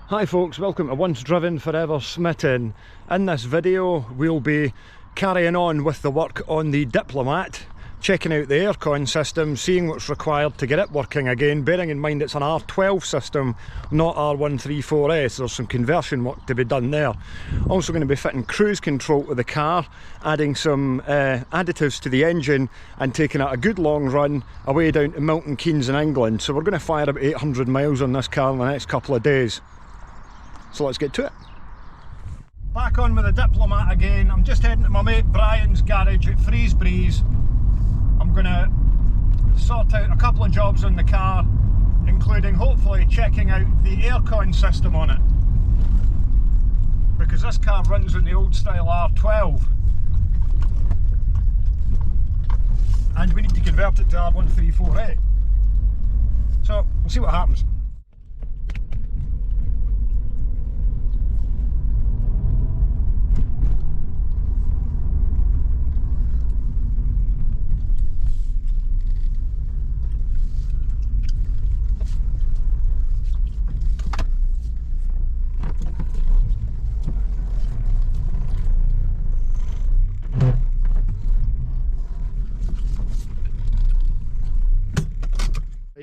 Hi folks, welcome to Once Driven Forever Smitten. In this video we'll be carrying on with the work on the Diplomat, checking out the aircon system, seeing what's required to get it working again, bearing in mind it's an R12 system, not R134S. There's some conversion work to be done there. Also going to be fitting cruise control to the car, adding some additives to the engine and taking it a good long run away down to Milton Keynes in England. So we're going to fire about 800 miles on this car in the next couple of days. So let's get to it. Back on with the Diplomat again. I'm just heading to my mate Brian's garage at Freeze Breeze. I'm going to sort out a couple of jobs on the car, including hopefully checking out the aircon system on it, because this car runs on the old style R12 and we need to convert it to R134A. So we'll see what happens.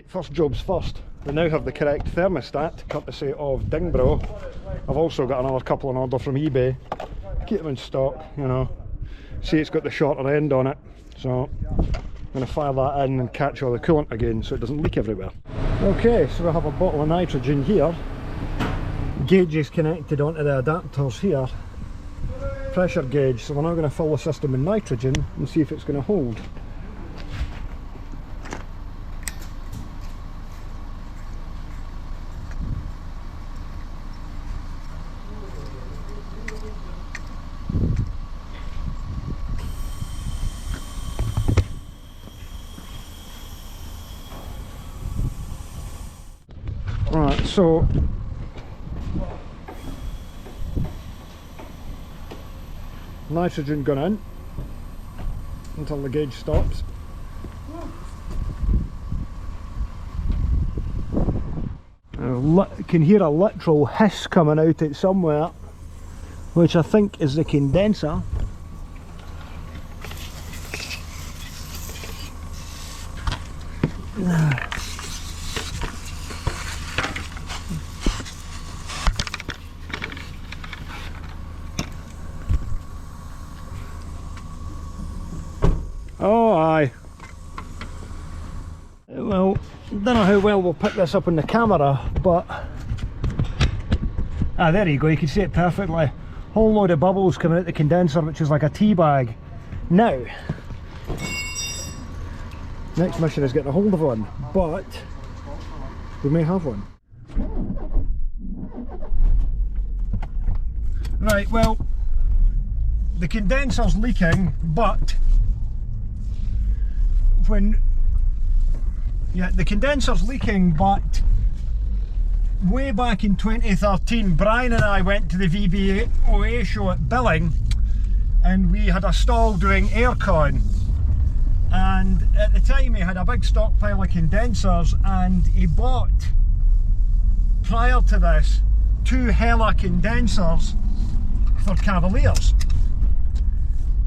First job's first. We now have the correct thermostat, courtesy of Dingbro. I've also got another couple on order from eBay. Keep them in stock, you know. See, it's got the shorter end on it, so I'm going to fire that in and catch all the coolant again so it doesn't leak everywhere. Okay, so we have a bottle of nitrogen here. Gauge is connected onto the adapters here. Pressure gauge, so we're now going to fill the system with nitrogen and see if it's going to hold. Right, so nitrogen gone in until the gauge stops. I can hear a literal hiss coming out it somewhere, which I think is the condenser. Oh aye. Well, don't know how well we'll pick this up on the camera, but there you go, you can see it perfectly. Whole load of bubbles coming out the condenser, which is like a tea bag. Now, next mission is getting a hold of one, but we may have one. Right, well, the condenser's leaking, but the condenser's leaking, but way back in 2013, Brian and I went to the VBOA show at Billing and we had a stall doing aircon, and at the time he had a big stockpile of condensers, and he bought, prior to this, 2 Hella condensers for Cavaliers.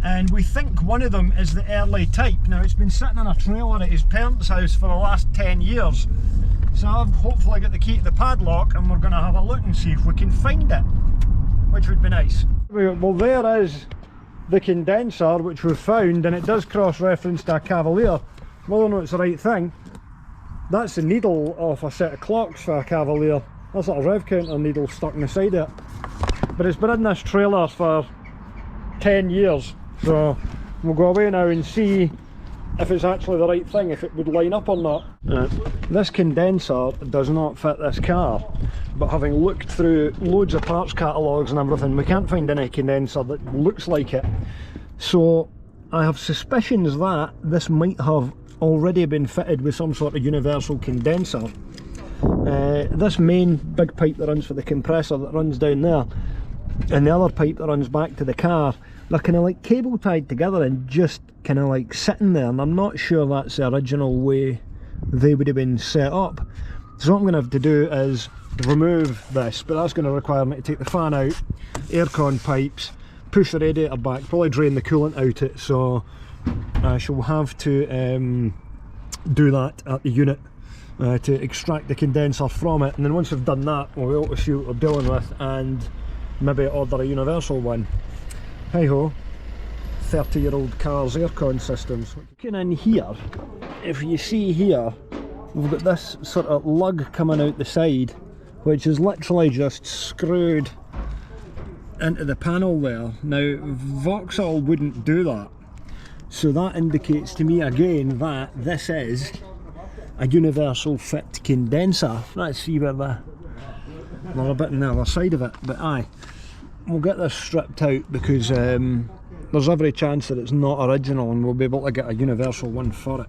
And we think one of them is the early type. Now, it's been sitting in a trailer at his parents' house for the last 10 years. So I've hopefully got the key to the padlock and we're going to have a look and see if we can find it, which would be nice. Well, there is the condenser which we've found, and it does cross-reference to a Cavalier. Whether or not it's the right thing, that's the needle of a set of clocks for a Cavalier. That's a little rev counter needle stuck in the side of it. But it's been in this trailer for 10 years. So we'll go away now and see if it's actually the right thing, if it would line up or not. This condenser does not fit this car, but having looked through loads of parts catalogues and everything, we can't find any condenser that looks like it. So I have suspicions that this might have already been fitted with some sort of universal condenser. This main big pipe that runs for the compressor that runs down there, and the other pipe that runs back to the car, they're kind of like cable tied together and just kind of like sitting there, and I'm not sure that's the original way they would have been set up. So what I'm going to have to do is remove this, but that's going to require me to take the fan out, aircon pipes, push the radiator back, probably drain the coolant out it, so I shall have to do that at the unit to extract the condenser from it, and then once I've done that we'll be able to see what we're dealing with and maybe order a universal one. Hey ho, 30-year-old cars aircon systems. Looking in here, if you see here, we've got this sort of lug coming out the side, which is literally just screwed into the panel there. Now Vauxhall wouldn't do that, so that indicates to me again that this is a universal fit condenser. Let's see where they're a bit on the other side of it, but aye, we'll get this stripped out because there's every chance that it's not original and we'll be able to get a universal one for it.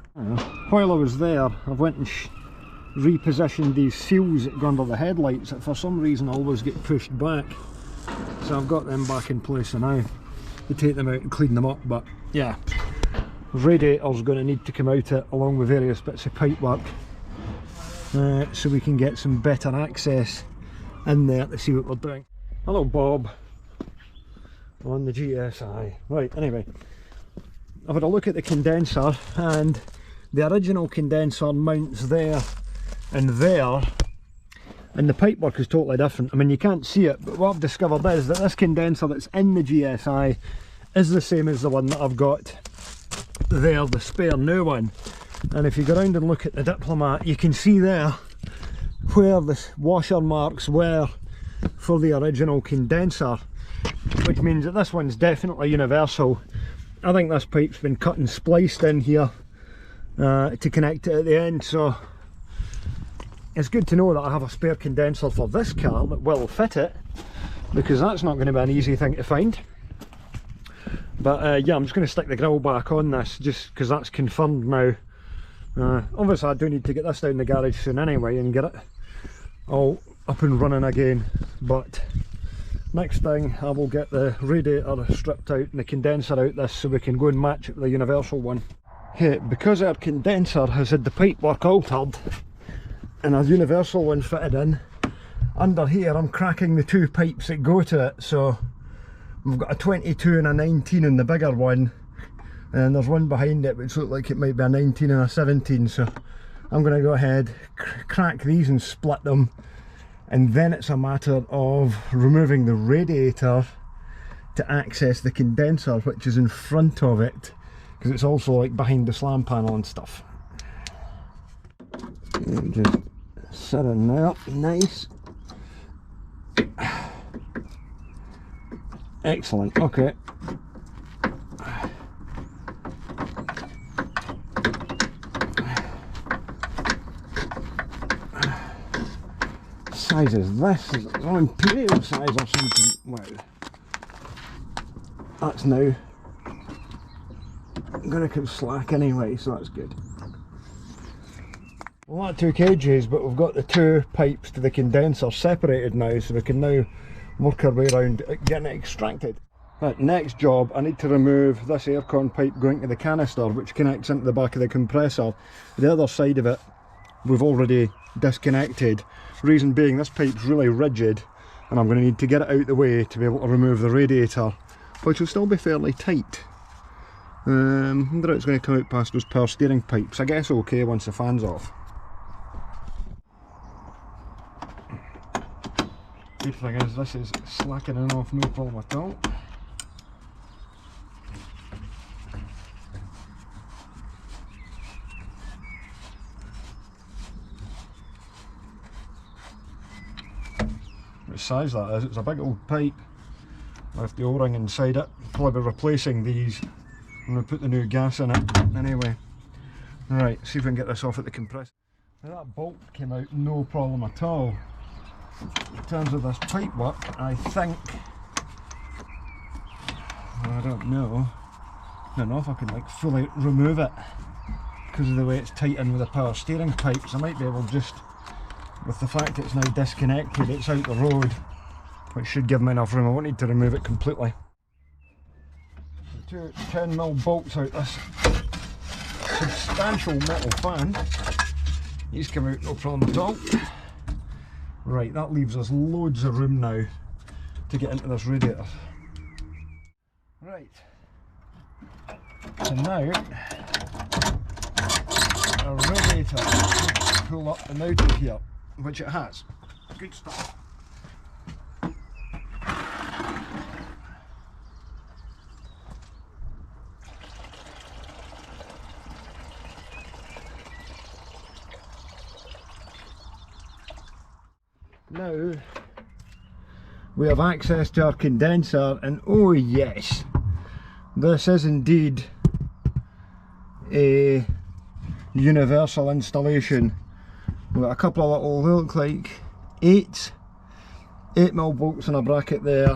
While I was there, I went and repositioned these seals that go under the headlights that for some reason always get pushed back. So I've got them back in place now to take them out and clean them up, but yeah, radiator's going to need to come out it along with various bits of pipe work so we can get some better access in there to see what we're doing. Hello Bob, on the GSI. Right, anyway, I've had a look at the condenser and the original condenser mounts there and there, and the pipework is totally different. I mean, you can't see it, but what I've discovered is that this condenser that's in the GSI is the same as the one that I've got there, the spare new one. And if you go around and look at the Diplomat, you can see there where the washer marks were for the original condenser, which means that this one's definitely universal. I think this pipe's been cut and spliced in here to connect it at the end, so it's good to know that I have a spare condenser for this car that will fit it, because that's not going to be an easy thing to find. But yeah, I'm just going to stick the grill back on this just because that's confirmed now. Obviously I do need to get this down the garage soon anyway and get it all up and running again, but next thing I will get the radiator stripped out and the condenser out this so we can go and match it with a universal one. Okay, because our condenser has had the pipework altered and a universal one fitted in, under here I'm cracking the two pipes that go to it, so we've got a 22 and a 19 in the bigger one, and there's one behind it which looks like it might be a 19 and a 17, so I'm going to go ahead, crack these and split them, and then it's a matter of removing the radiator to access the condenser which is in front of it, because it's also like behind the slam panel and stuff. Just sit in there, nice. Excellent, okay. Size is this? Is it an imperial size or something? Wow. That's now going to come slack anyway, so that's good. Well, that took ages, but we've got the two pipes to the condenser separated now, so we can now work our way around getting it extracted. Right, next job, I need to remove this aircon pipe going to the canister which connects into the back of the compressor. The other side of it we've already disconnected. Reason being, this pipe's really rigid and I'm going to need to get it out the way to be able to remove the radiator, which will still be fairly tight. I wonder how it's going to come out past those power steering pipes. I guess okay once the fan's off. Good thing is this is slackening off no problem at all. What size that is, it's a big old pipe with the O-ring inside it. Probably be replacing these. I'm going to put the new gas in it anyway. Right, see if we can get this off at the compressor. Now that bolt came out no problem at all. In terms of this pipe work, I think, I don't know if I can like fully remove it because of the way it's tightened with the power steering pipes. I might be able just, with the fact that it's now disconnected, it's out the road, which should give me enough room. I won't need to remove it completely. Two 10mm bolts out this substantial metal fan. These come out no problem at all. Right, that leaves us loads of room now to get into this radiator. Right, so now our radiator should pull up and out of here, which it has. Good stuff. Now we have access to our condenser, and oh yes, this is indeed a universal installation. We've got a couple of little, they look like 8mm bolts in a bracket there,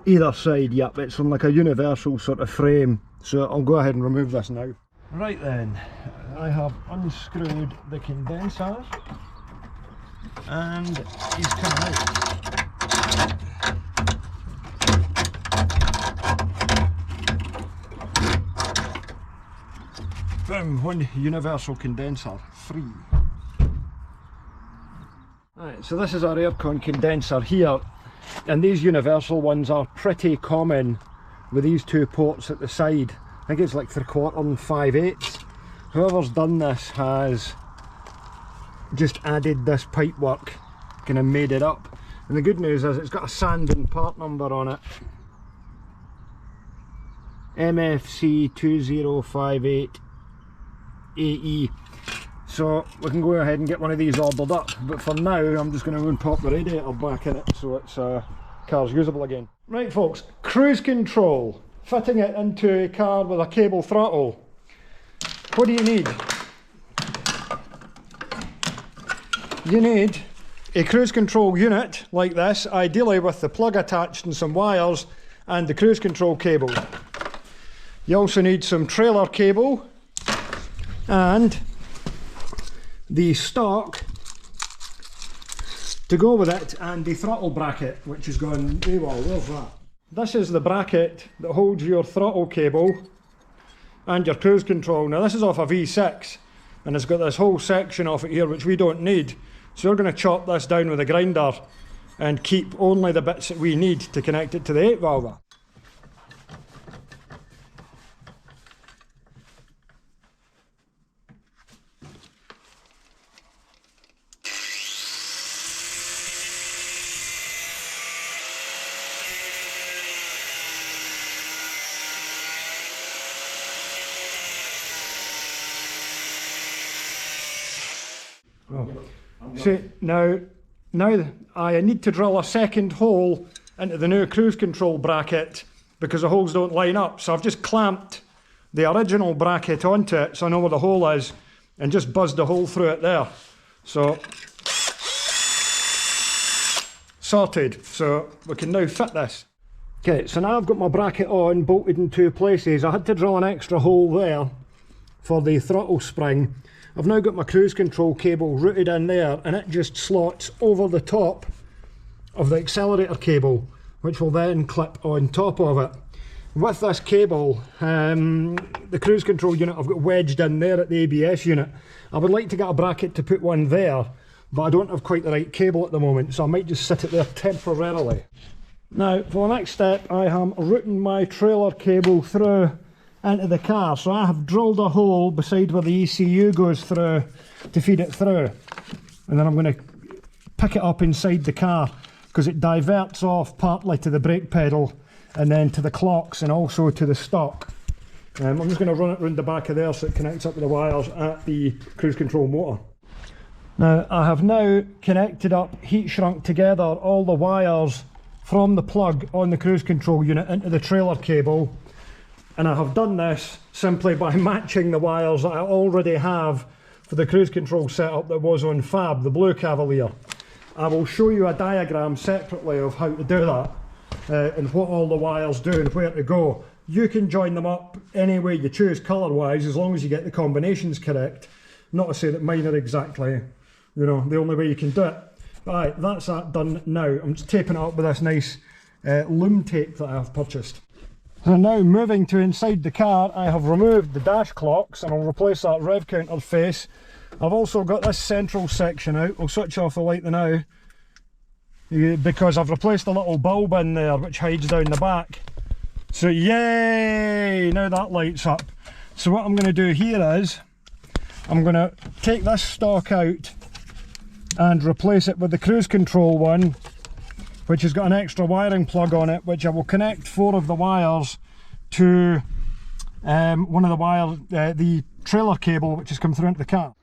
either side. Yep, it's from like a universal sort of frame, so I'll go ahead and remove this now. Right then, I have unscrewed the condenser and he's coming out. Boom, one universal condenser free. Right, so this is our aircon condenser here, and these universal ones are pretty common with these two ports at the side. I think it's like 3/4 and 5/8. Whoever's done this has just added this pipework, kind of made it up. And the good news is it's got a Sandon part number on it, MFC 2058AE. So we can go ahead and get one of these ordered up, but for now I'm just going to go and pop the radiator back in it so it's car's usable again. Right folks, cruise control, fitting it into a car with a cable throttle. What do you need? You need a cruise control unit like this, ideally with the plug attached and some wires and the cruise control cable. You also need some trailer cable and the stock to go with it, and the throttle bracket, which is going very well. Where's that? This is the bracket that holds your throttle cable and your cruise control. Now this is off a V6 and it's got this whole section off it here which we don't need. So we're going to chop this down with a grinder and keep only the bits that we need to connect it to the 8-valve. Oh. See, now I need to drill a second hole into the new cruise control bracket because the holes don't line up. So I've just clamped the original bracket onto it so I know where the hole is and just buzzed a hole through it there. So, sorted. So we can now fit this. Okay, so now I've got my bracket on, bolted in two places. I had to drill an extra hole there for the throttle spring. I've now got my cruise control cable routed in there, and it just slots over the top of the accelerator cable, which will then clip on top of it. With this cable, the cruise control unit I've got wedged in there at the ABS unit. I would like to get a bracket to put one there, but I don't have quite the right cable at the moment, so I might just sit it there temporarily. Now, for the next step, I am routing my trailer cable through into the car. So I have drilled a hole beside where the ECU goes through to feed it through, and then I'm going to pick it up inside the car because it diverts off partly to the brake pedal and then to the clocks and also to the stock. I'm just going to run it round the back of there so it connects up with the wires at the cruise control motor. Now I have now connected up, heat shrunk together all the wires from the plug on the cruise control unit into the trailer cable. And I have done this simply by matching the wires that I already have for the cruise control setup that was on Fab, the blue Cavalier. I will show you a diagram separately of how to do that and what all the wires do and where to go. You can join them up any way you choose colour wise as long as you get the combinations correct. Not to say that mine are exactly, you know, the only way you can do it. Right, that's that done now. I'm just taping it up with this nice loom tape that I have purchased. So now moving to inside the car, I have removed the dash clocks and I'll replace that rev counter face I've also got this central section out. I'll switch off the light now because I've replaced the little bulb in there which hides down the back. So yay! Now that lights up. So what I'm going to do here is I'm going to take this stock out and replace it with the cruise control one, which has got an extra wiring plug on it, which I will connect 4 of the wires to one of the wires, the trailer cable which has come through into the car.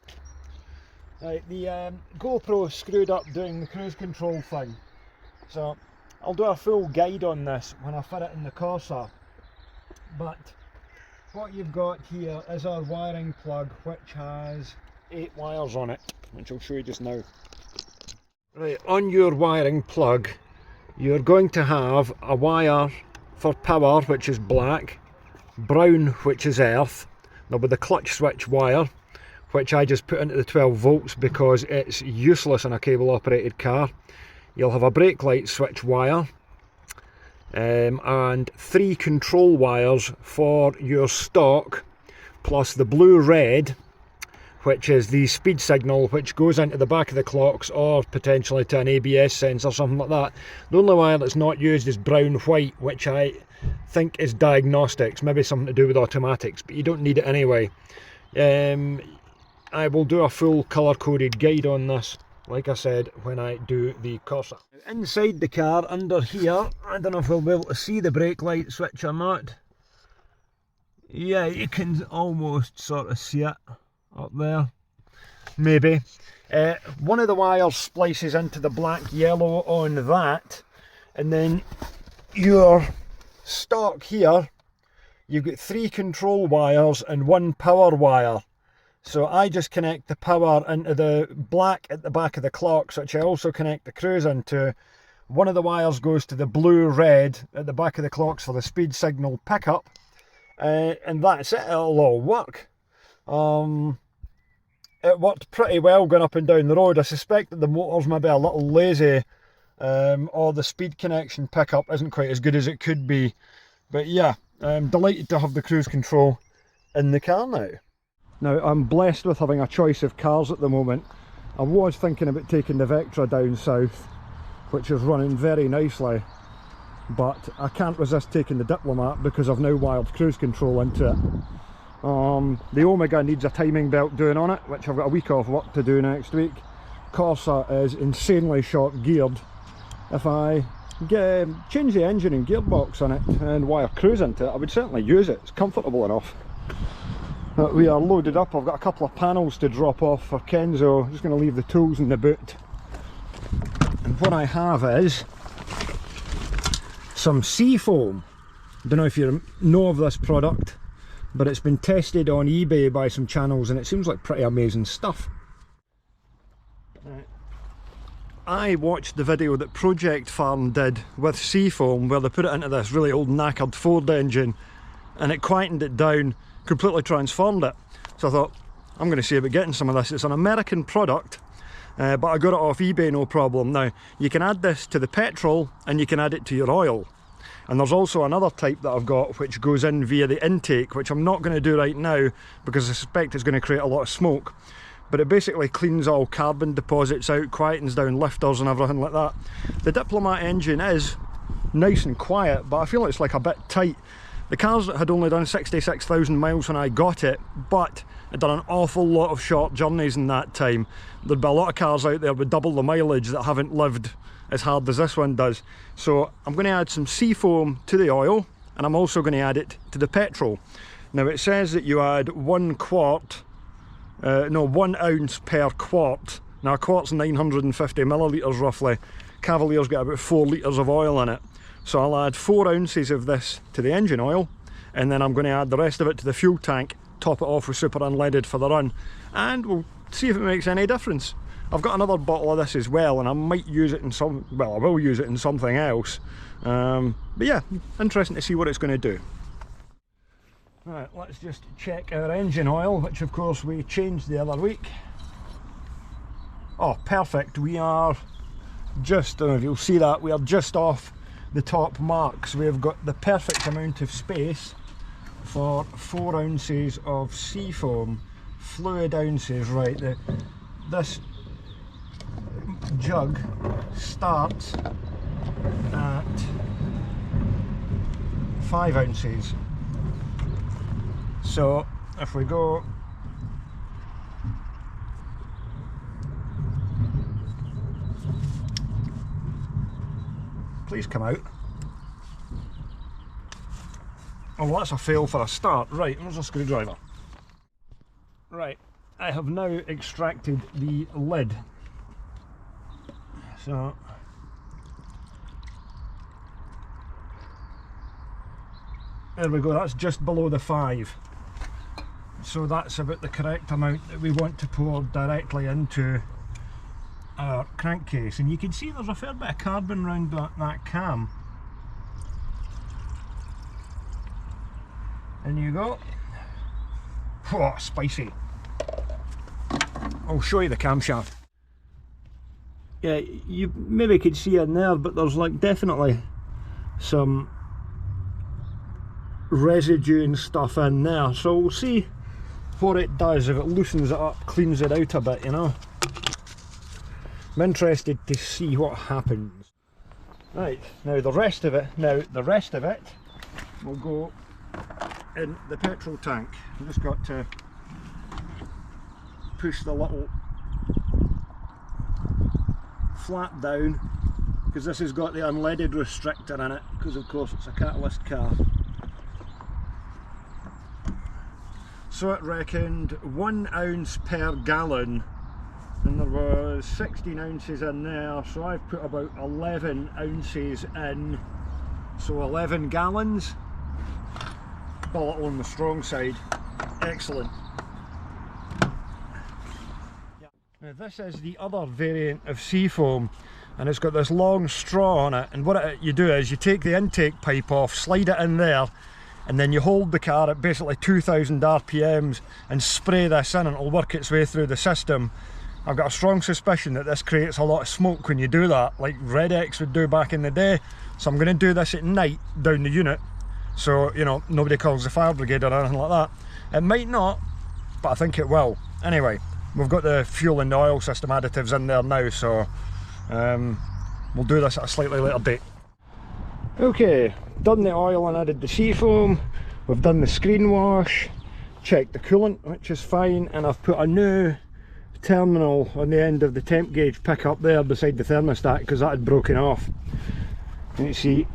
Right, the GoPro screwed up doing the cruise control thing, so I'll do a full guide on this when I fit it in the Corsa. But what you've got here is our wiring plug, which has 8 wires on it, which I'll show you just now. Right, on your wiring plug you're going to have a wire for power, which is black, brown, which is earth. There'll be the clutch switch wire, which I just put into the 12 volts because it's useless in a cable operated car. You'll have a brake light switch wire, and 3 control wires for your stock, plus the blue-red, which is the speed signal which goes into the back of the clocks or potentially to an ABS sensor, something like that. The only wire that's not used is brown-white, which I think is diagnostics, maybe something to do with automatics, but you don't need it anyway. I will do a full colour-coded guide on this, like I said, when I do the Corsa. Inside the car, under here, I don't know if we'll be able to see the brake light switch or not. Yeah, you can almost sort of see it up there, maybe. One of the wires splices into the black yellow on that, and then your stock here, you've got 3 control wires and 1 power wire. So I just connect the power into the black at the back of the clocks, which I also connect the cruise into. One of the wires goes to the blue-red at the back of the clocks for the speed signal pickup, and that's it. It'll all work. It worked pretty well going up and down the road. I suspect that the motor's maybe a little lazy, or the speed connection pickup isn't quite as good as it could be. But yeah, I'm delighted to have the cruise control in the car now. Now, I'm blessed with having a choice of cars at the moment. I was thinking about taking the Vectra down south, which is running very nicely, but I can't resist taking the Diplomat because I've now wired cruise control into it. The Omega needs a timing belt doing on it, which I've got a week off work to do next week. Corsa is insanely short geared. If I change the engine and gearbox on it and wire cruise into it, I would certainly use it. It's comfortable enough. But we are loaded up. I've got a couple of panels to drop off for Kenzo. Just going to leave the tools in the boot. And what I have is some Seafoam. I don't know if you know of this product, but it's been tested on eBay by some channels and it seems like pretty amazing stuff. I watched the video that Project Farm did with Seafoam, where they put it into this really old knackered Ford engine and it quietened it down, completely transformed it. So I thought, I'm going to see about getting some of this. It's an American product, but I got it off eBay no problem. Now, you can add this to the petrol and you can add it to your oil. And there's also another type that I've got which goes in via the intake, which I'm not going to do right now because I suspect it's going to create a lot of smoke. But it basically cleans all carbon deposits out, quietens down lifters and everything like that. The Diplomat engine is nice and quiet, but I feel it's like a bit tight. The cars had only done 66,000 miles when I got it, but I'd done an awful lot of short journeys in that time. There'd be a lot of cars out there with double the mileage that haven't lived as hard as this one does. So I'm going to add some Seafoam to the oil, and I'm also going to add it to the petrol. Now it says that you add 1 ounce per quart. Now a quart's 950 millilitres roughly. Cavalier's got about 4 litres of oil in it. So I'll add 4 ounces of this to the engine oil, and then I'm going to add the rest of it to the fuel tank, top it off with super unleaded for the run, and we'll see if it makes any difference. I've got another bottle of this as well, and I might use it in some, well, I will use it in something else. But yeah, interesting to see what it's going to do. Right, let's just check our engine oil, which of course we changed the other week. Oh, perfect. We are just, I don't know if you'll see that, we are just off the top marks. We've got the perfect amount of space for 4 ounces of Seafoam fluid ounces, right? This jug starts at 5 ounces. So if we go please come out. Oh, well, that's a fail for a start. Right, there's a screwdriver. Right, I have now extracted the lid. So there we go, that's just below the 5. So that's about the correct amount that we want to pour directly into our crankcase. And you can see there's a fair bit of carbon around that cam. In you go. Oh, spicy. I'll show you the camshaft. Yeah, you maybe could see in there, but there's like definitely some residue and stuff in there. So we'll see what it does, if it loosens it up, cleans it out a bit, you know. I'm interested to see what happens. Right, now the rest of it will go in the petrol tank. I've just got to push the little flap down, because this has got the unleaded restrictor in it, because of course it's a catalyst car. So it reckoned 1 ounce per gallon, and there was 16 ounces in there, so I've put about 11 ounces in, so 11 gallons. A little on the strong side. Excellent. Now this is the other variant of Seafoam, and it's got this long straw on it, and what you do is you take the intake pipe off, slide it in there, and then you hold the car at basically 2000 RPMs and spray this in, and it'll work its way through the system. I've got a strong suspicion that this creates a lot of smoke when you do that, like Red X would do back in the day. So I'm going to do this at night down the unit, so you know nobody calls the fire brigade or anything like that. It might not, but I think it will. Anyway, we've got the fuel and the oil system additives in there now, so we'll do this at a slightly later date. Okay, done the oil and added the Seafoam. We've done the screen wash, checked the coolant, which is fine, and I've put a new terminal on the end of the temp gauge pickup there beside the thermostat, because that had broken off. And you see,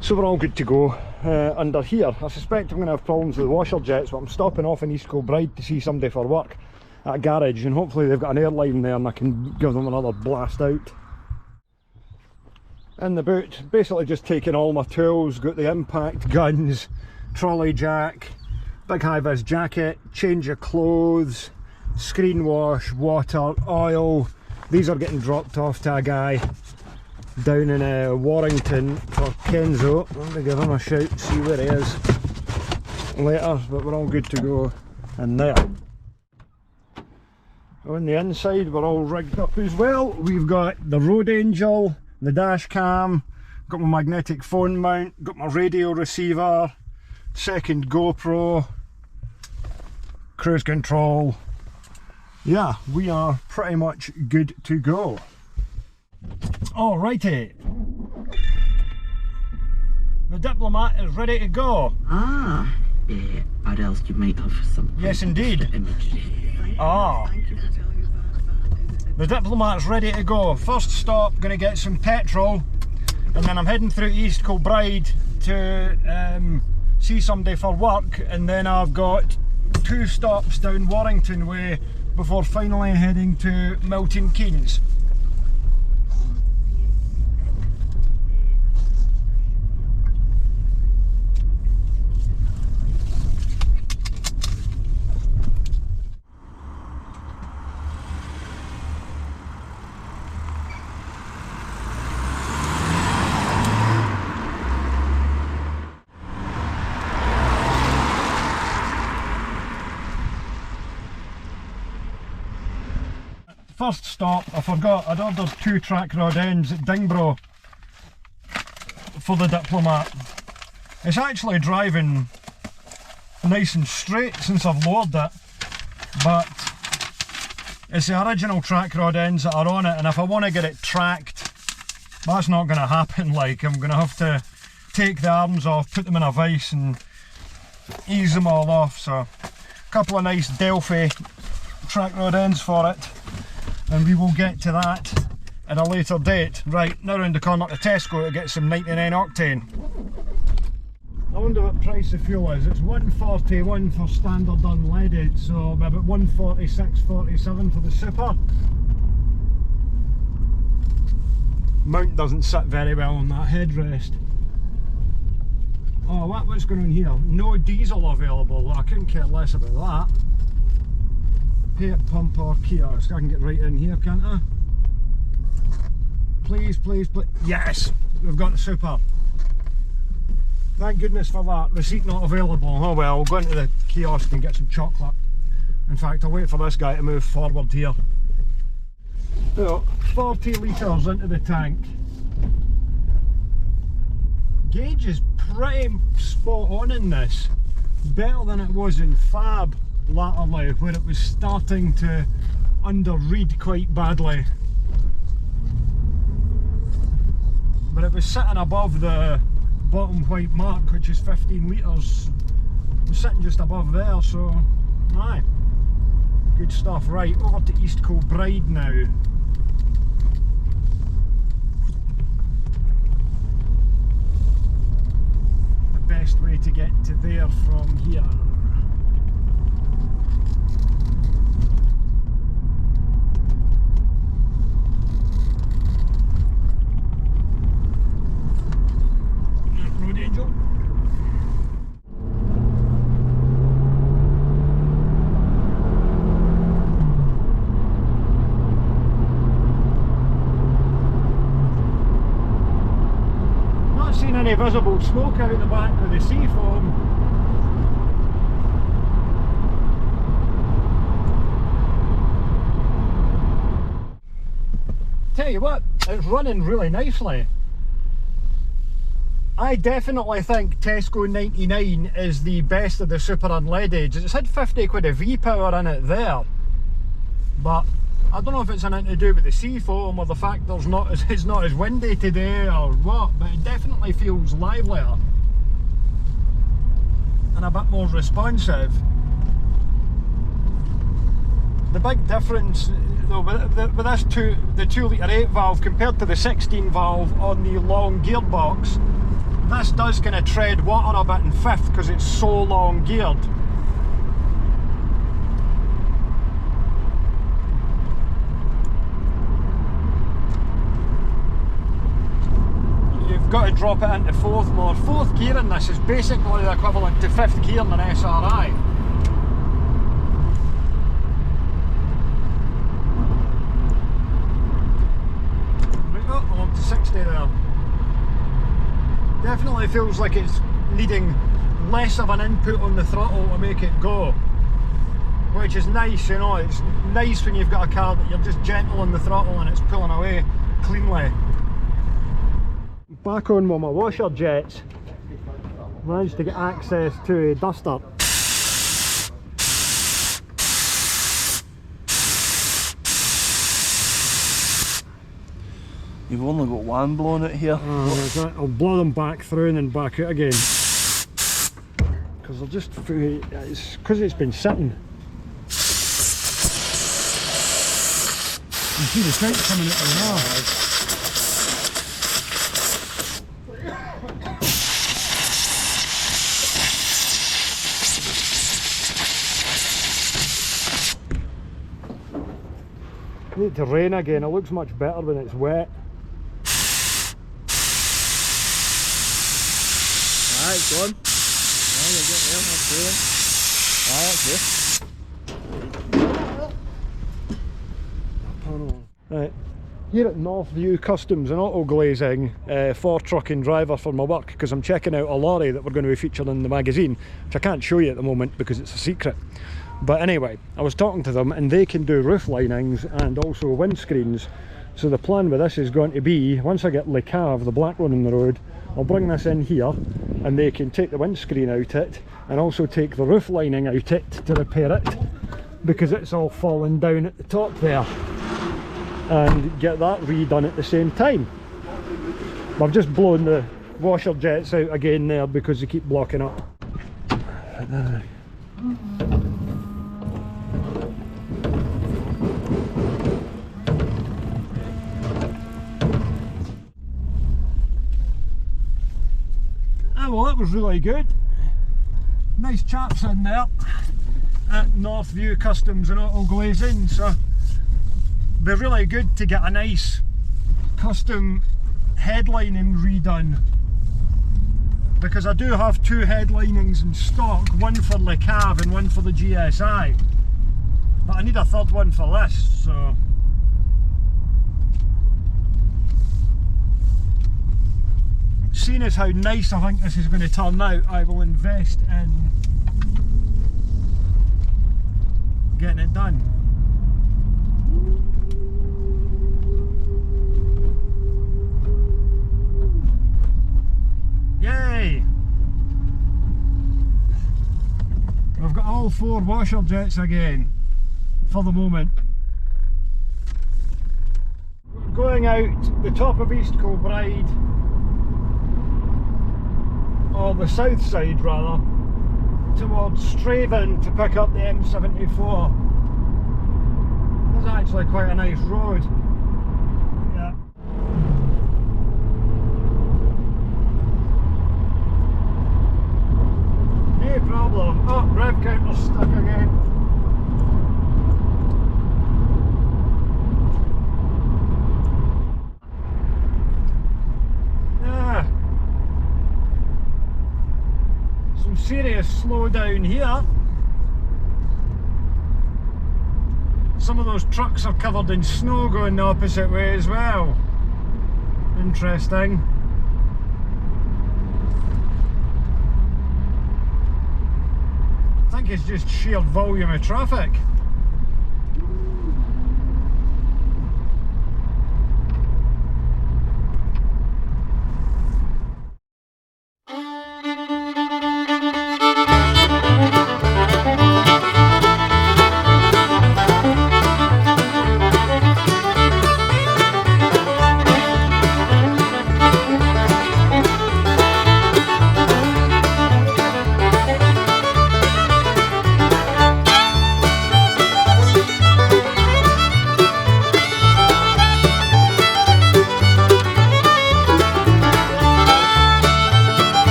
so we're all good to go. Under here, I suspect I'm going to have problems with the washer jets, but I'm stopping off in East Kilbride to see somebody for work at a garage, and hopefully they've got an airline there and I can give them another blast out. In the boot, basically just taking all my tools, got the impact guns, trolley jack, big high-vis jacket, change of clothes, screen wash, water, oil. These are getting dropped off to a guy down in Warrington for Kenzo. I'm going to give him a shout, see where he is later, but we're all good to go in there. On the inside we're all rigged up as well. We've got the Road Angel, the dash cam, got my magnetic phone mount, got my radio receiver, second GoPro, cruise control. Yeah, we are pretty much good to go. Alrighty, the Diplomat is ready to go. Ah, or else you might have some. Yes, indeed. Ah, the Diplomat's ready to go. First stop, going to get some petrol, and then I'm heading through East Kilbride to see somebody for work, and then I've got 2 stops down Warrington way before finally heading to Milton Keynes. First stop, I forgot, I'd ordered 2 track rod ends at Dingbro for the Diplomat. It's actually driving nice and straight since I've lowered it, but it's the original track rod ends that are on it, and if I want to get it tracked, that's not going to happen. Like, I'm going to have to take the arms off, put them in a vise and ease them all off. So a couple of nice Delphi track rod ends for it, and we will get to that at a later date. Right, now round the corner to Tesco to get some 99 octane. I wonder what price the fuel is. It's 141 for standard unleaded, so about 146, 47 for the super. Mount doesn't sit very well on that headrest. Oh, what's going on here? No diesel available. I couldn't care less about that. Pay at pump or kiosk. I can get right in here, can't I? Please, please, please. Yes! We've got the super. Thank goodness for that. Receipt not available. Oh well, we'll go into the kiosk and get some chocolate. In fact, I'll wait for this guy to move forward here. So, 40 litres into the tank. Gauge is pretty spot on in this. Better than it was in Fab latterly, where it was starting to under-read quite badly. But it was sitting above the bottom white mark, which is 15 litres. It was sitting just above there, so aye, good stuff. Right, over to East Kilbride now. The best way to get to there from here. Angel. Not seen any visible smoke out the back of the sea foam. Tell you what, it's running really nicely. I definitely think Tesco 99 is the best of the super unleaded. It's had 50 quid of V-power in it there, but I don't know if it's anything to do with the sea foam or the fact it's not as windy today or what, but it definitely feels livelier and a bit more responsive. The big difference though with this the 2 litre 8 valve compared to the 16 valve on the long gearbox, this does kind of tread water a bit in fifth because it's so long geared. You've got to drop it into fourth more. Fourth gear in this is basically the equivalent to fifth gear in an SRI. Oh, I'm up to 60 there. Definitely feels like it's needing less of an input on the throttle to make it go, which is nice, you know. It's nice when you've got a car that you're just gentle on the throttle and it's pulling away cleanly. Back on with my washer jets, managed to get access to a duster. You've only got one blowing out here. I'll blow them back through and then back out again. Because they're just, it's because it's been sitting. You see the smoke coming out of the need to rain again. It looks much better when it's wet. Alright, go on. Oh, you'll get there, that's brilliant. Right, here at Northview Customs and Auto Glazing for truck and driver for my work, because I'm checking out a lorry that we're going to be featured in the magazine, which I can't show you at the moment because it's a secret. But anyway, I was talking to them and they can do roof linings and also windscreens. So the plan with this is going to be, once I get Le Cave, the black one on the road, I'll bring this in here and they can take the windscreen out it and also take the roof lining out it to repair it. because it's all fallen down at the top there, and get that redone at the same time. I've just blown the washer jets out again there because they keep blocking up. Well, that was really good. Nice chaps in there at Northview Customs and Auto Glazing, so it'd be really good to get a nice custom headlining redone, because I do have two headlinings in stock, one for the Cav and one for the GSI, but I need a third one for this, so seeing as how nice I think this is going to turn out, I will invest in getting it done. Yay! I've got all 4 washer jets again for the moment. We're going out the top of East Kilbride, or the south side rather, towards Straven to pick up the M74. There's actually quite a nice road. Yeah. No problem. Oh, rev counter's stuck again. Serious slowdown here. Some of those trucks are covered in snow going the opposite way as well. Interesting. I think it's just sheer volume of traffic.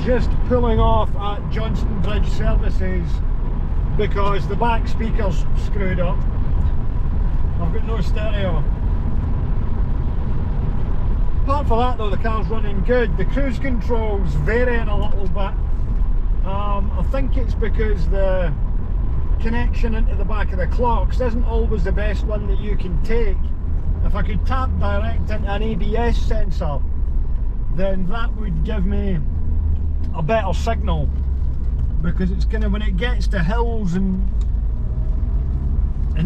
Just pulling off at Johnston Bridge Services because the back speaker's screwed up. I've got no stereo. Apart from that though, the car's running good. The cruise control's varying a little bit. I think it's because the connection into the back of the clocks isn't always the best one that you can take. If I could tap direct into an ABS sensor, then that would give me a better signal, because it's kind of, when it gets to hills and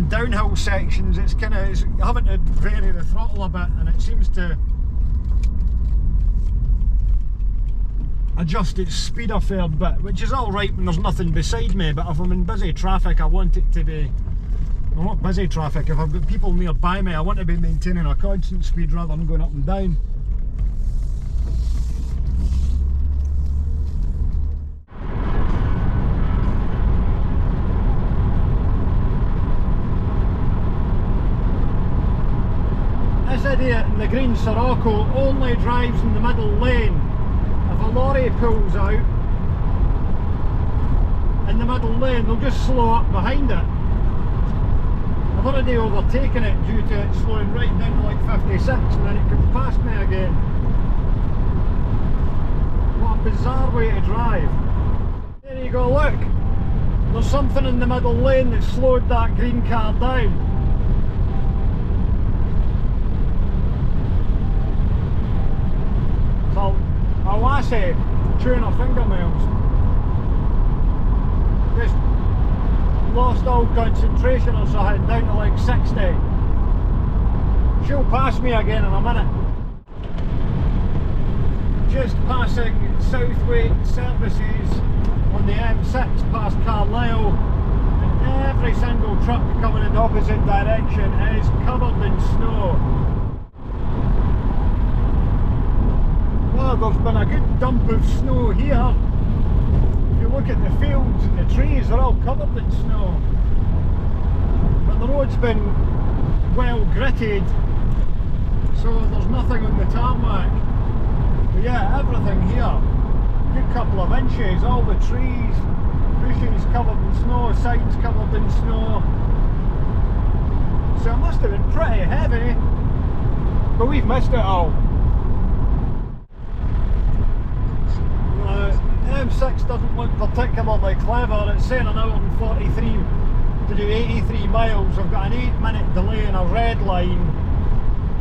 downhill sections, it's kind of having to vary the throttle a bit, and it seems to adjust its speed a fair bit, which is alright when there's nothing beside me, but if I'm in busy traffic I want it to be, well, not busy traffic, if I've got people nearby me I want to be maintaining a constant speed rather than going up and down. This idiot in the green Sirocco only drives in the middle lane. If a lorry pulls out in the middle lane, they'll just slow up behind it. I've already overtaken it due to it slowing right down to like 56, and then it comes past me again. What a bizarre way to drive. There you go, look. There's something in the middle lane that slowed that green car down. So, a lassie chewing her fingernails. stall concentration or something down to like 60. She'll pass me again in a minute. Just passing Southway services on the M6 past Carlisle, and every single truck coming in the opposite direction is covered in snow. Well, there's been a good dump of snow here. If you look at the fields and the trees, they're all covered in snow. But the road's been well gritted, so there's nothing on the tarmac. But yeah, everything here, good couple of inches, all the trees, bushes covered in snow, signs covered in snow. So it must have been pretty heavy, but we've missed it all. M6 doesn't look particularly clever. It's saying an hour and 43 to do 83 miles. I've got an 8-minute delay in a red line,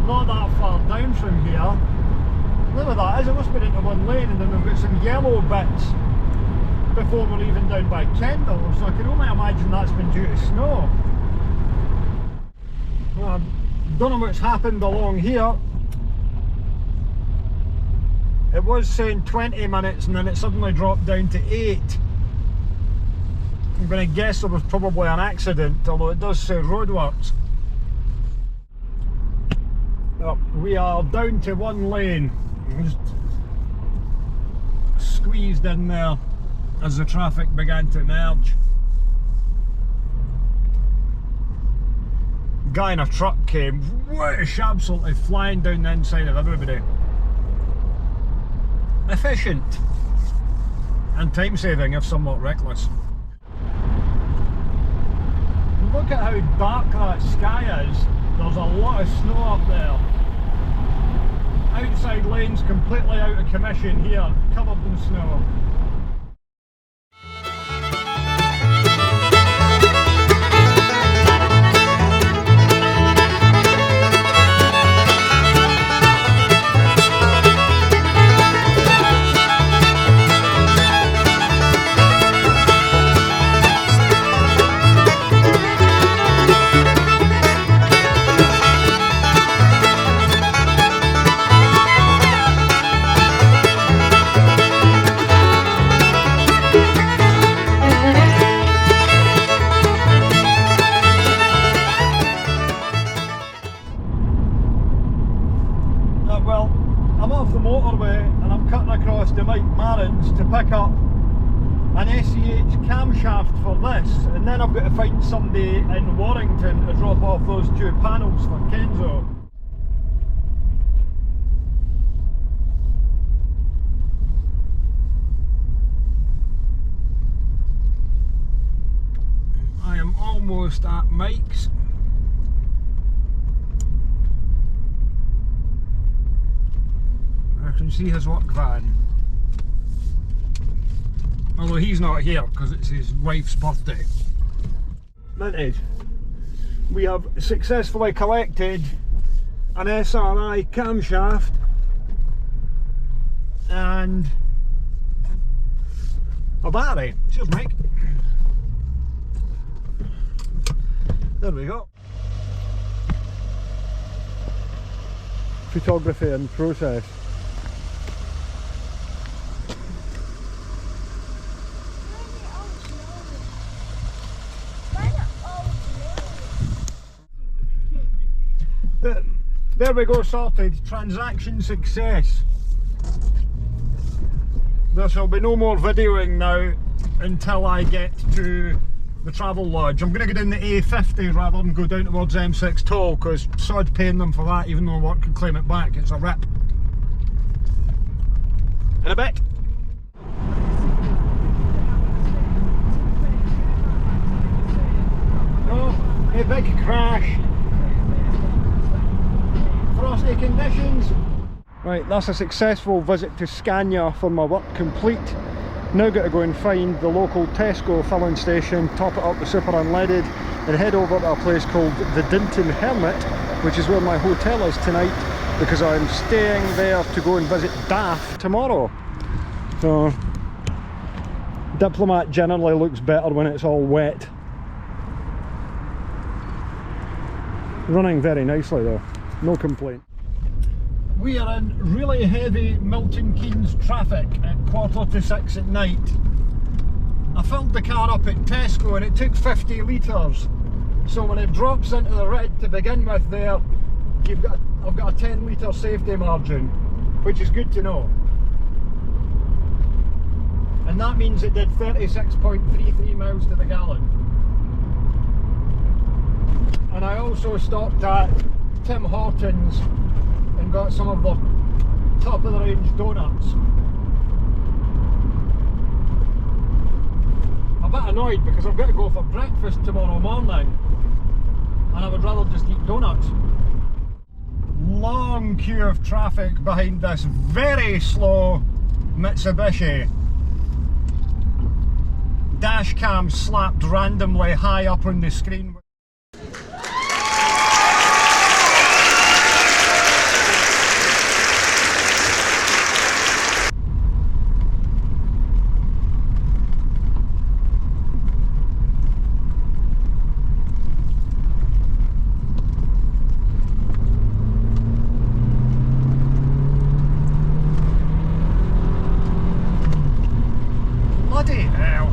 not that far down from here. Look at that, it must be into one lane, and then we've got some yellow bits before we're even down by Kendal, so I can only imagine that's been due to snow. Well, I don't know what's happened along here. It was saying 20 minutes and then it suddenly dropped down to 8. I'm going to guess there was probably an accident, although it does say roadworks. Oh, we are down to one lane. Just squeezed in there as the traffic began to merge. Guy in a truck came, whoosh, absolutely flying down the inside of everybody. Efficient and time saving if somewhat reckless. Look at how dark that sky is. There's a lot of snow up there. Outside lanes completely out of commission here, covered in snow. To pick up an SEH camshaft for this, and then I've got to find somebody in Warrington to drop off those 2 panels for Kenzo. I am almost at Mike's. I can see his work van. Although he's not here because it's his wife's birthday. Minted. We have successfully collected an SRI camshaft and a battery. Cheers, Mike. There we go. Photography in process. There we go, sorted. Transaction success. There shall be no more videoing now until I get to the travel lodge. I'm going to go down the A50 rather than go down towards M6 toll, because sod paying them for that, even though work can claim it back. It's a rip. In a bit. Oh, a big crash. Frosty conditions. Right, that's a successful visit to Scania for my work complete. Now got to go and find the local Tesco filling station, top it up with super unleaded, and head over to a place called the Dinton Hermit, which is where my hotel is tonight, because I'm staying there to go and visit DAF tomorrow. So, Diplomat generally looks better when it's all wet. Running very nicely though, no complaint. We are in really heavy Milton Keynes traffic at 6:15 at night. I filled the car up at Tesco and it took 50 litres. So when it drops into the red to begin with there, I've got a 10 litre safety margin, which is good to know. And that means it did 36.33 miles to the gallon. And I also stopped at Tim Hortons and got some of the top of the range donuts. I'm a bit annoyed because I've got to go for breakfast tomorrow morning and I would rather just eat donuts. Long queue of traffic behind this very slow Mitsubishi. Dash cam slapped randomly high up on the screen. Bloody hell.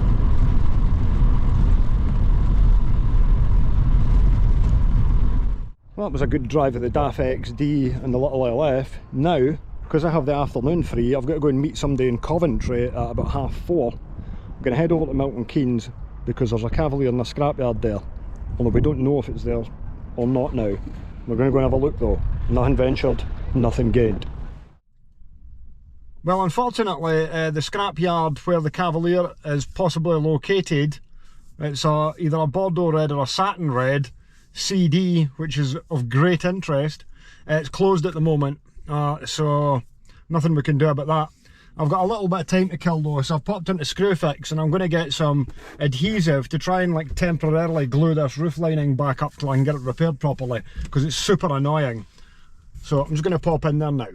Well, that was a good drive at the DAF XD and the little LF. Now, because I have the afternoon free, I've got to go and meet somebody in Coventry at about 4:30. I'm going to head over to Milton Keynes because there's a Cavalier in the scrapyard there. Although we don't know if it's there or not now. We're going to go and have a look though. Nothing ventured, nothing gained. Well, unfortunately, the scrapyard where the Cavalier is possibly located, it's either a Bordeaux red or a satin red CD, which is of great interest. It's closed at the moment, so nothing we can do about that. I've got a little bit of time to kill though, so I've popped into Screwfix and I'm going to get some adhesive to try and like temporarily glue this roof lining back up till I can get it repaired properly, because it's super annoying. So I'm just going to pop in there now.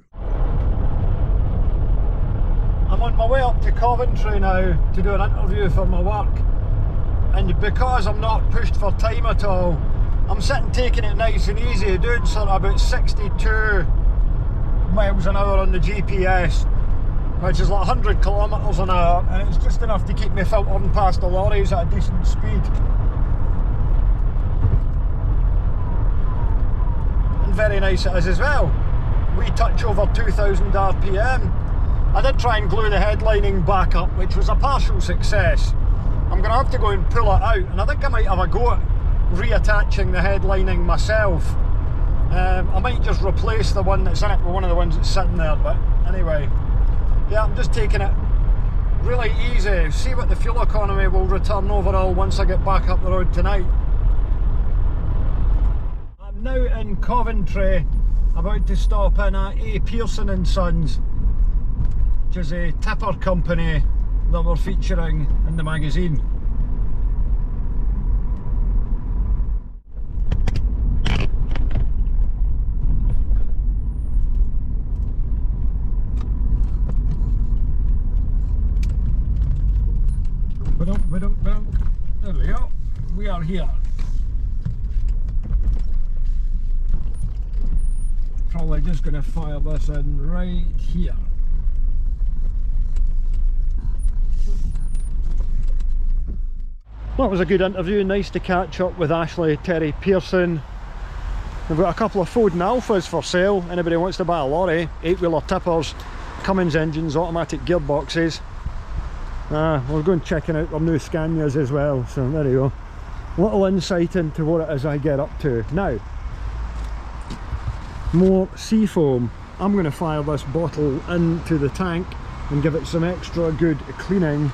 I'm on my way up to Coventry now to do an interview for my work, and because I'm not pushed for time at all, I'm sitting taking it nice and easy, doing sort of about 62 miles an hour on the GPS, which is like 100 kilometres an hour, and it's just enough to keep me filtering past the lorries at a decent speed. And very nice it is as well. We touch over 2000 RPM. I did try and glue the headlining back up, which was a partial success. I'm going to have to go and pull it out, and I think I might have a go at reattaching the headlining myself. I might just replace the one that's in it with one of the ones that's sitting there, but anyway, yeah, I'm just taking it really easy, see what the fuel economy will return overall once I get back up the road tonight. I'm now in Coventry, about to stop in at A. Pearson & Sons, which is a tipper company that we're featuring in the magazine. There we go, we are here. Probably just going to fire this in right here. That was a good interview, nice to catch up with Ashley Terry Pearson. We've got a couple of Foden Alphas for sale. Anybody wants to buy a lorry, 8-wheeler tippers, Cummins engines, automatic gearboxes. We're going checking out our new Scanias as well, so there you go. Little insight into what it is I get up to. Now, more seafoam. I'm going to fire this bottle into the tank and give it some extra good cleaning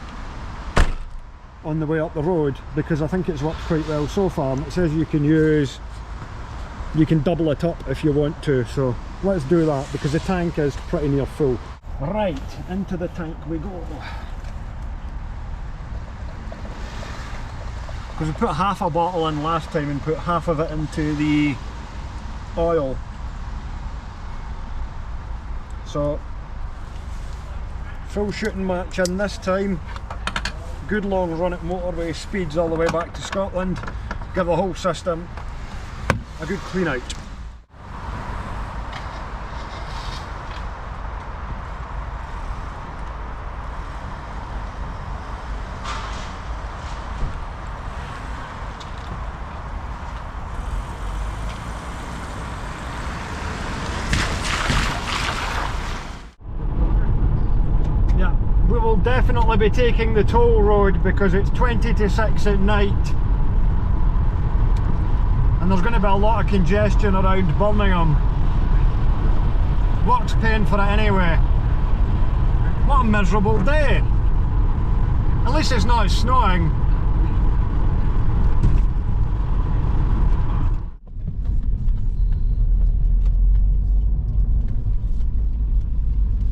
on the way up the road, because I think it's worked quite well so far. It says you can double it up if you want to, so let's do that because the tank is pretty near full. Right, into the tank we go. Because we put half a bottle in last time and put half of it into the oil. So, full shooting match in this time. Good long run at motorway speeds all the way back to Scotland. Give the whole system a good clean out. We will definitely be taking the toll road because it's 20 to 6 at night and there's going to be a lot of congestion around Birmingham. Work's paying for it anyway. What a miserable day. At least it's not snowing.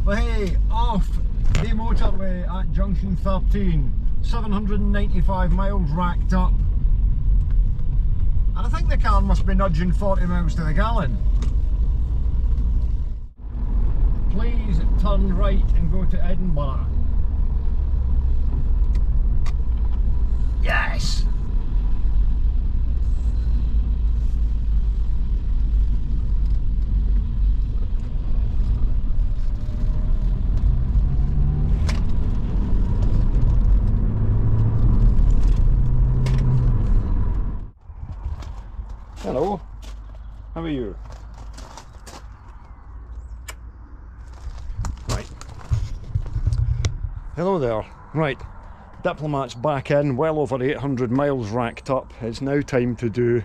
But hey, off the motorway at junction 13, 795 miles racked up, and I think the car must be nudging 40 miles to the gallon. Please turn right and go to Edinburgh. Yes! Hello, how are you? Right. Hello there. Right, Diplomat's back in, well over 800 miles racked up. It's now time to do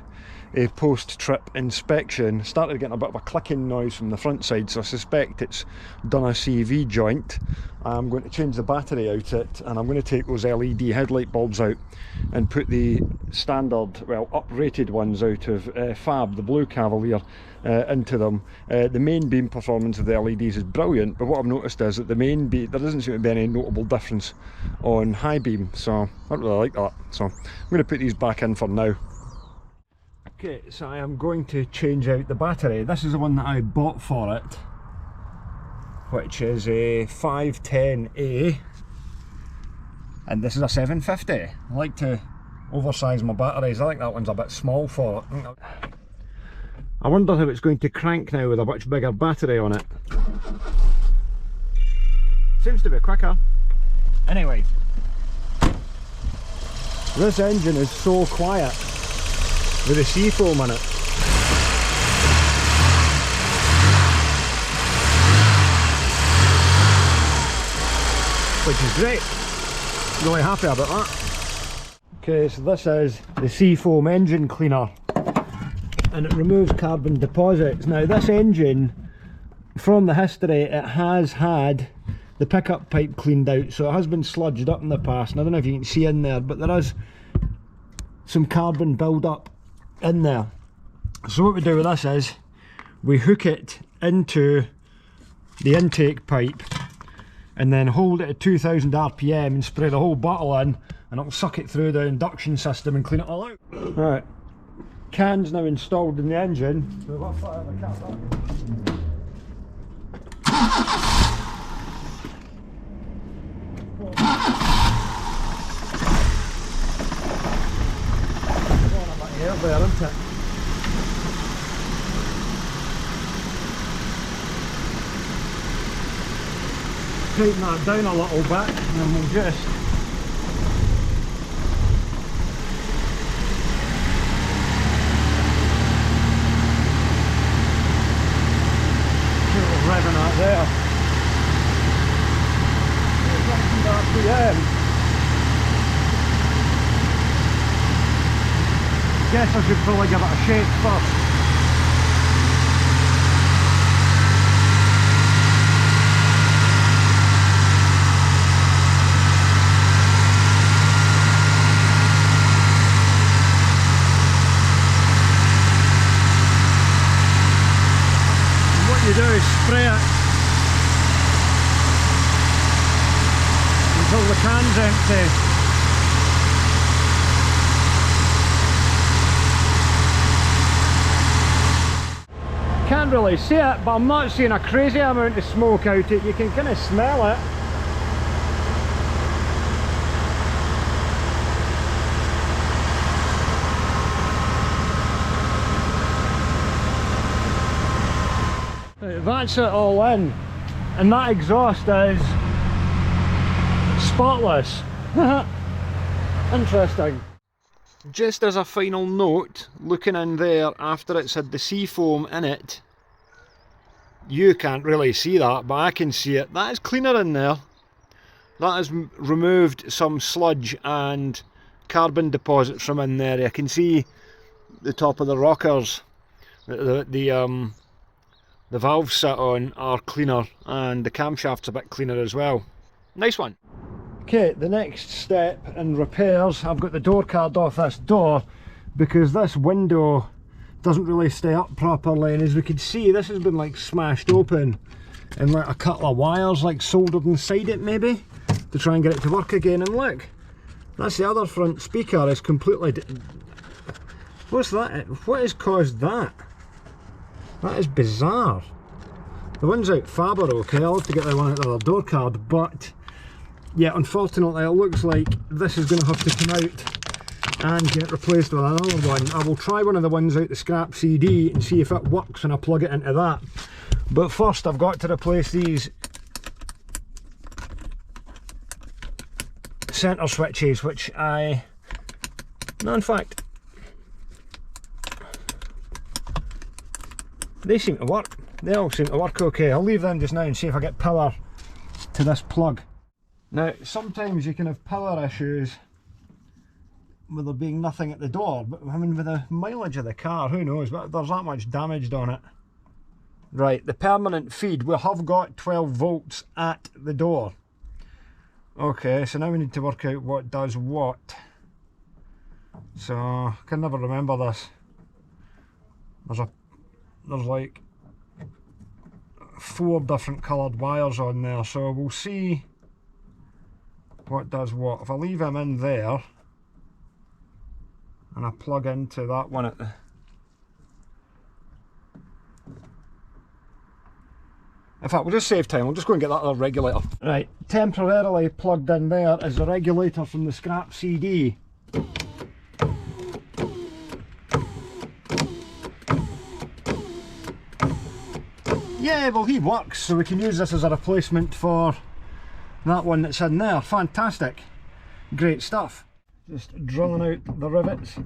a post-trip inspection. Started getting a bit of a clicking noise from the front side, so I suspect it's done a CV joint. I'm going to change the battery out it, and I'm going to take those LED headlight bulbs out and put the standard, well, up-rated ones out of Fab, the blue Cavalier, into them. The main beam performance of the LEDs is brilliant, but what I've noticed is that the main beam, there doesn't seem to be any notable difference on high beam, so I don't really like that. So I'm going to put these back in for now. Okay, so I am going to change out the battery. This is the one that I bought for it, which is a 510A, and this is a 750. I like to oversize my batteries. I think that one's a bit small for it. I wonder how it's going to crank now with a much bigger battery on it. Seems to be quicker. Anyway, this engine is so quiet with the seafoam in it. Which is great. Really happy about that. Okay, so this is the seafoam engine cleaner, and it removes carbon deposits. Now this engine, from the history, it has had the pickup pipe cleaned out, so it has been sludged up in the past, and I don't know if you can see in there, but there is some carbon build up in there. So what we do with this is we hook it into the intake pipe and then hold it at 2000 RPM and spray the whole bottle in, and it'll suck it through the induction system and clean it all out. Right, can's now installed in the engine. We've got to fire the cap up. Air there, isn't it? Tighten that down a little bit, and then we'll just revving that there. Guess I should probably give it a shake first. And what you do is spray it until the can's empty. Can't really see it, but I'm not seeing a crazy amount of smoke out it. You can kind of smell it. That's it all in, and that exhaust is spotless. Interesting. Just as a final note, looking in there after it's had the sea foam in it, you can't really see that, but I can see it. That is cleaner in there. That has removed some sludge and carbon deposits from in there. You can see the top of the rockers that the valves sit on are cleaner, and the camshaft's a bit cleaner as well. Nice one. Okay, the next step in repairs, I've got the door card off this door because this window doesn't really stay up properly, and as we can see, this has been like smashed open and like a couple of wires like soldered inside it maybe to try and get it to work again. And look, that's the other front speaker is completely what's that? What has caused that? That is bizarre. The one's out fab are okay, I'll have to get that one out of the door card, but yeah, unfortunately it looks like this is going to have to come out and get replaced with another one. I will try one of the ones out the scrap CD and see if it works when I plug it into that. But first I've got to replace these centre switches, which no, in fact, they seem to work. They all seem to work okay. I'll leave them just now and see if I get power to this plug. Now, sometimes you can have power issues with there being nothing at the door, but I mean, with the mileage of the car, who knows, but there's that much damaged on it. Right, the permanent feed, we have got 12 volts at the door. Okay, so now we need to work out what does what. So, I can never remember this. There's like 4 different coloured wires on there, so we'll see what does what. If I leave them in there and I plug into that one at the in fact, we'll just save time, we'll just go and get that other regulator. Right, temporarily plugged in there is the regulator from the scrap CD. Yeah, well, he works, so we can use this as a replacement for that one that's in there. Fantastic. Great stuff. Just drilling out the rivets.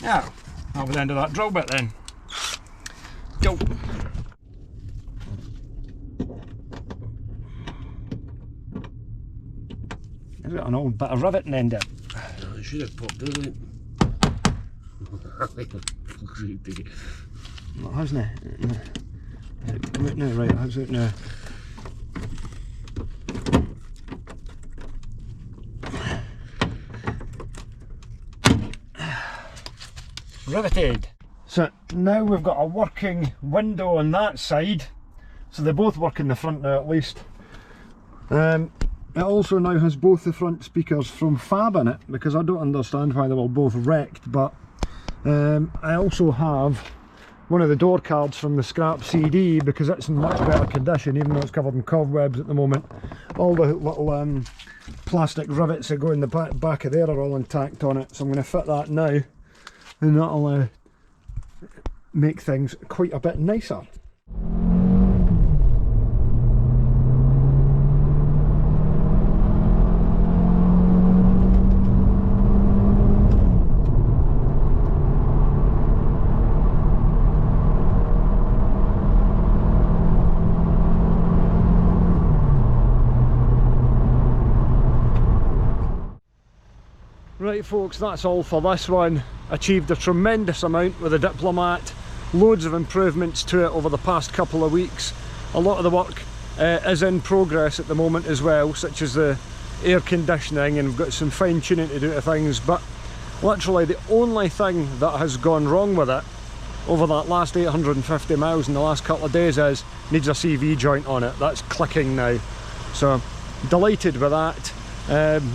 Yeah, that was the end of that drill bit then. Go. Is it an old bit of rivet and end it? No, it should have popped out it. Well, hasn't it? Has it come out now? Right, how's it now? Riveted. So now we've got a working window on that side, so they both work in the front now at least. It also now has both the front speakers from Fab in it, because I don't understand why they were both wrecked, but I also have one of the door cards from the scrap CD because it's in much better condition, even though it's covered in cobwebs at the moment. All the little plastic rivets that go in the back of there are all intact on it, so I'm going to fit that now, and that'll make things quite a bit nicer. Right folks, that's all for this one. Achieved a tremendous amount with the Diplomat. Loads of improvements to it over the past couple of weeks. A lot of the work is in progress at the moment as well, such as the air conditioning, and we've got some fine tuning to do to things, but literally the only thing that has gone wrong with it over that last 850 miles in the last couple of days is needs a CV joint on it. That's clicking now, so delighted with that.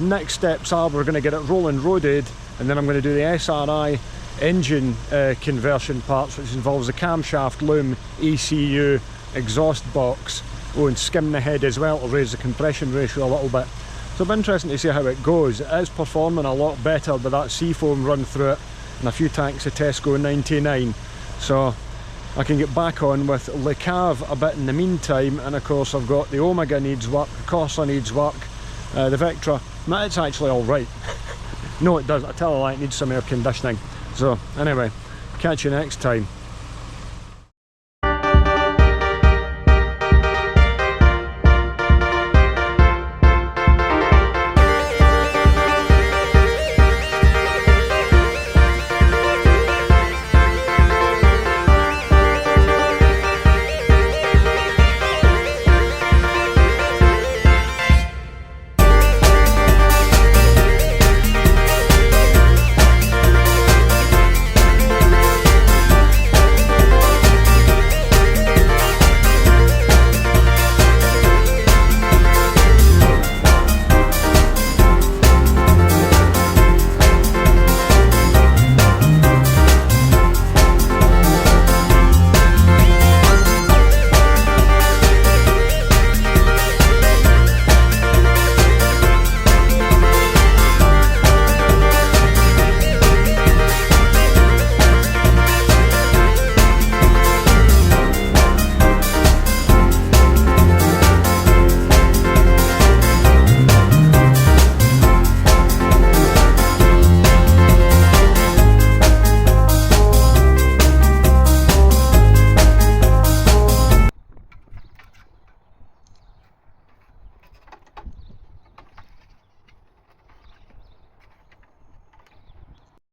Next steps are we're going to get it rolling roaded, and then I'm going to do the SRI engine conversion parts, which involves the camshaft, loom, ECU, exhaust box, and skim the head as well to raise the compression ratio a little bit. So it'll be interesting to see how it goes. It is performing a lot better with that seafoam run through it and a few tanks of Tesco 99. So I can get back on with Le Cave a bit in the meantime, and of course I've got the Omega needs work, the Corsa needs work, the Vectra, it's actually alright. No, it does, I tell a lie, it needs some air conditioning. So anyway, catch you next time.